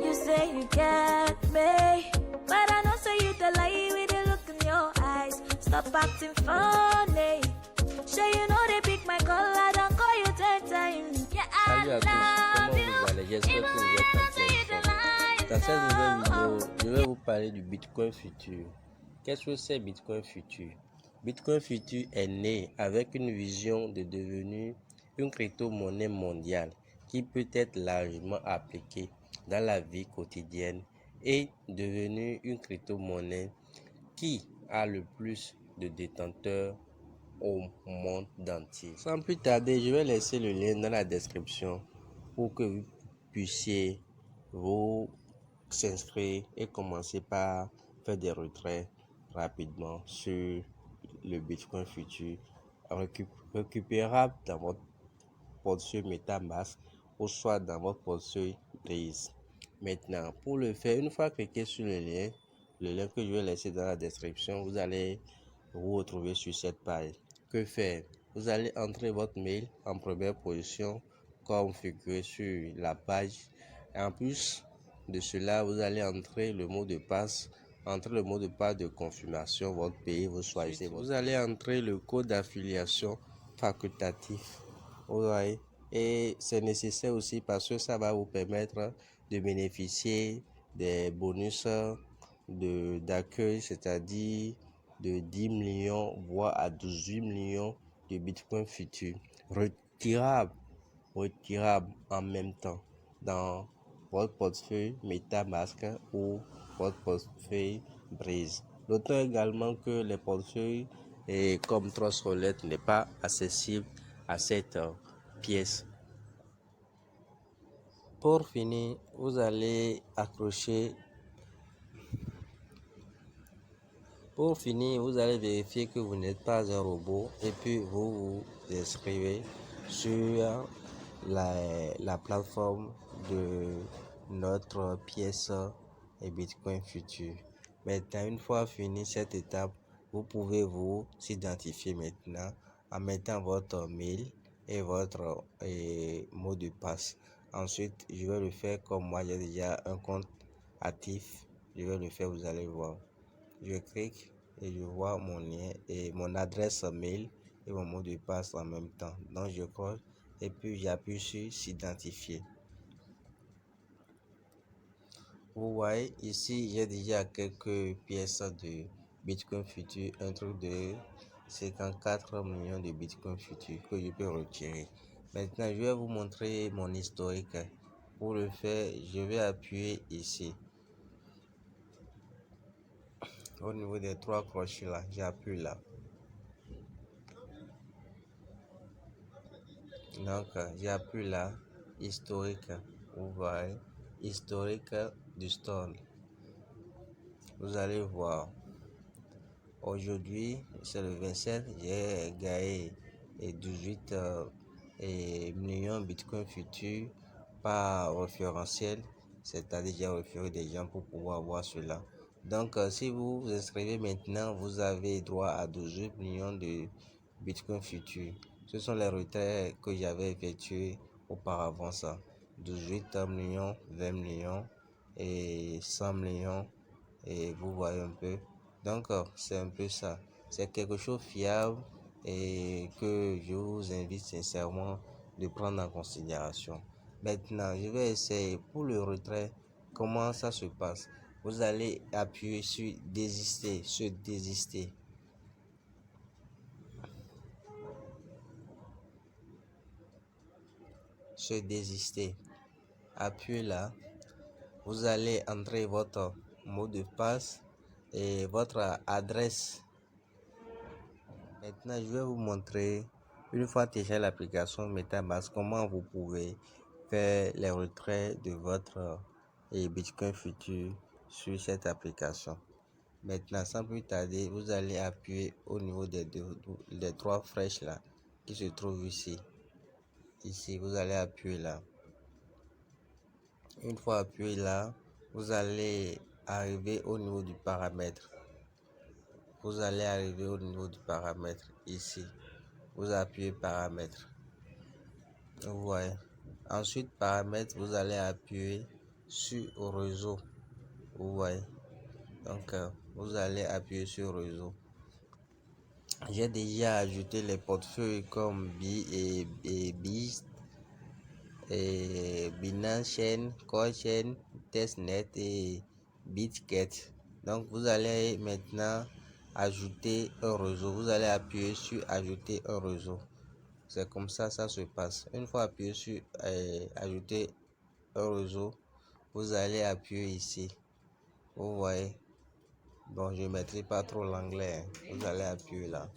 You say you get me, but I know say you the lie with the look in your eyes. Stop acting funny. Say you know they pick my call, I don't call you 10 times. Yeah, I Salut à tous, love comment you. vous allez? J'espère que vous êtes en pleine forme. Dans cette nouvelle vidéo, je vais vous parler du Bitcoin futur. Qu'est-ce que c'est Bitcoin futur? Bitcoin futur est né avec une vision de devenir une crypto-monnaie mondiale qui peut être largement appliquée dans la vie quotidienne et devenir une crypto-monnaie qui a le plus de détenteurs au monde entier. Sans plus tarder, je vais laisser le lien dans la description pour que vous puissiez vous s'inscrire et commencer par faire des retraits rapidement sur le Bitcoin futur récupérable dans votre portefeuille MetaMask ou soit dans votre portefeuille Breeze. Maintenant, pour le faire, une fois cliqué sur le lien que je vais laisser dans la description, vous allez vous retrouver sur cette page. Que faire? Vous allez entrer votre mail en première position comme figuré sur la page. Et en plus de cela, vous allez entrer le mot de passe. Entrez le mot de passe de confirmation, votre pays, vous choisissez. Vous allez entrer le code d'affiliation facultatif. Vous voyez? Et c'est nécessaire aussi parce que ça va vous permettre de bénéficier des bonus d'accueil, c'est-à-dire de 10 millions, voire à 18 millions de Bitcoin futurs, retirables en même temps dans votre portefeuille MetaMask ou votre portefeuille Breeze. Notons également que les portefeuilles comme Trust Wallet n'est pas accessible à cette pièce. Pour finir, vous allez accrocher. Pour finir, vous allez vérifier que vous n'êtes pas un robot et puis vous vous inscrivez sur la plateforme de notre pièce et Bitcoin futur. Maintenant, une fois fini cette étape, vous pouvez vous identifier maintenant en mettant votre mail et votre mot de passe. Ensuite, je vais le faire comme moi, j'ai déjà un compte actif. Je vais le faire, vous allez voir. Je clique et je vois mon lien et mon adresse mail et mon mot de passe en même temps. Donc je colle et puis j'appuie sur s'identifier. Vous voyez ici, j'ai déjà quelques pièces de Bitcoin futur, un truc de 54 millions de Bitcoin futur que je peux retirer. Maintenant, je vais vous montrer mon historique. Pour le faire, je vais appuyer ici. Au niveau des trois crochets là, j'appuie là. Donc, j'appuie là, historique. Vous voyez, historique du store. Vous allez voir. Aujourd'hui, c'est le 27, j'ai gagné 18 millions de Bitcoin futurs par référentiel, c'est-à-dire j'ai référé des gens pour pouvoir voir cela. Donc, si vous vous inscrivez maintenant, vous avez droit à 18 millions de Bitcoin futurs. Ce sont les retraits que j'avais effectués auparavant ça. 18 millions, 20 millions et 100 millions. Et vous voyez un peu. Donc, c'est un peu ça. C'est quelque chose de fiable et que je vous invite sincèrement de prendre en considération. Maintenant, je vais essayer pour le retrait. Comment ça se passe? Vous allez appuyer sur désister, sur désister. Sur désister. Appuyez là. Vous allez entrer votre mot de passe et votre adresse. Maintenant, je vais vous montrer, une fois téléchargé l'application MetaMask, comment vous pouvez faire les retraits de votre Bitcoin futur sur cette application. Maintenant, sans plus tarder, vous allez appuyer au niveau des trois flèches là qui se trouvent ici. Ici, vous allez appuyer là. Une fois appuyé là, vous allez arriver au niveau du paramètre. Vous allez arriver au niveau du paramètre ici. Vous appuyez paramètres. Vous voyez. Ensuite, paramètres, vous allez appuyer sur réseau. Vous voyez. Donc, vous allez appuyer sur réseau. J'ai déjà ajouté les portefeuilles comme Beast, et Binance Chain, CoinChain, Testnet et Bitget. Donc, vous allez maintenant ajouter un réseau. Vous allez appuyer sur ajouter un réseau. C'est comme ça se passe. Une fois appuyé sur ajouter un réseau, vous allez appuyer ici. Vous voyez. Bon, je ne mettrai pas trop l'anglais. Vous allez appuyer là.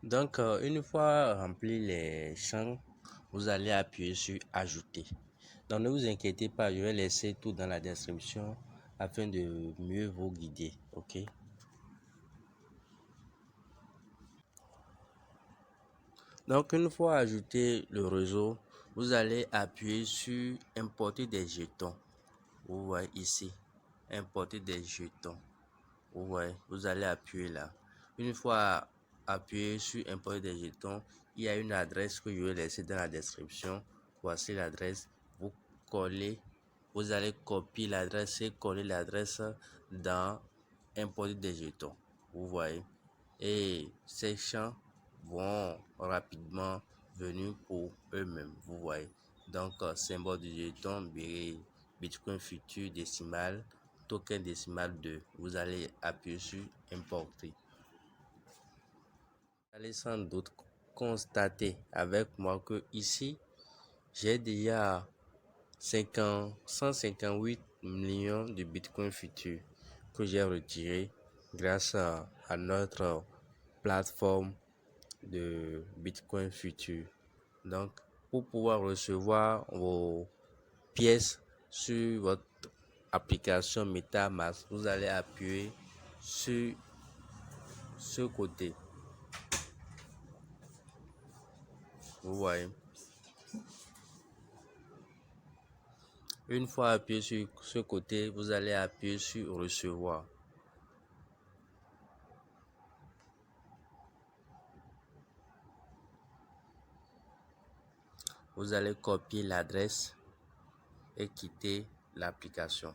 Donc, une fois rempli les champs, vous allez appuyer sur ajouter. Donc, ne vous inquiétez pas, je vais laisser tout dans la description afin de mieux vous guider. OK? Donc, une fois ajouté le réseau, vous allez appuyer sur importer des jetons. Vous voyez ici, importer des jetons. Vous voyez, vous allez appuyer là. Une fois appuyé sur importer des jetons, il y a une adresse que je vais laisser dans la description. Voici l'adresse. Vous collez, vous allez copier l'adresse et coller l'adresse dans importer des jetons. Vous voyez. Et ces champs vont rapidement venir pour eux-mêmes. Vous voyez. Donc, symbole de jeton, Bitcoin futur décimal, token décimal 2. Vous allez appuyer sur importer. Vous allez sans doute constater avec moi que ici, j'ai déjà 158 millions de Bitcoin futur que j'ai retiré grâce à notre plateforme de Bitcoin futur. Donc, pour pouvoir recevoir vos pièces sur votre application MetaMask, vous allez appuyer sur ce côté. Vous voyez. Une fois appuyé sur ce côté, vous allez appuyer sur recevoir. Vous allez copier l'adresse et quitter l'application.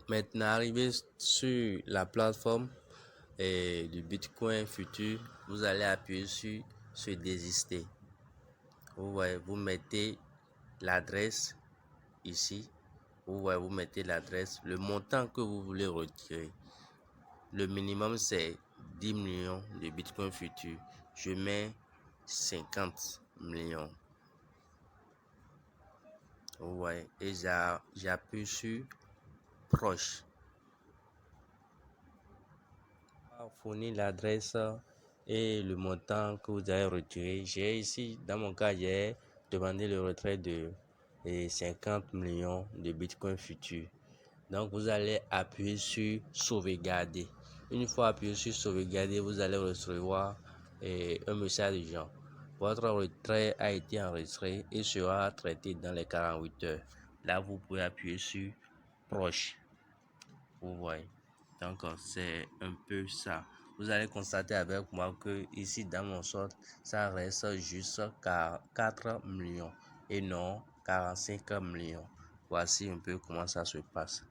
Maintenant, arrivé sur la plateforme du Bitcoin futur, vous allez appuyer sur désister. Vous voyez, vous mettez l'adresse ici. Vous voyez, vous mettez l'adresse, le montant que vous voulez retirer. Le minimum, c'est 10 millions de Bitcoin futur. Je mets 50 millions. Vous voyez, et j'appuie sur proche. Fournir l'adresse et le montant que vous allez retirer. J'ai ici, dans mon cas, j'ai demandé le retrait de et 50 millions de bitcoins futurs. Donc vous allez appuyer sur sauvegarder. Une fois appuyé sur sauvegarder, vous allez recevoir un message du genre: votre retrait a été enregistré et sera traité dans les 48 heures. Là, vous pouvez appuyer sur proche. Vous voyez. Donc c'est un peu ça. Vous allez constater avec moi que ici dans mon sort, ça reste juste 4 millions et non 45 millions. Voici un peu comment ça se passe.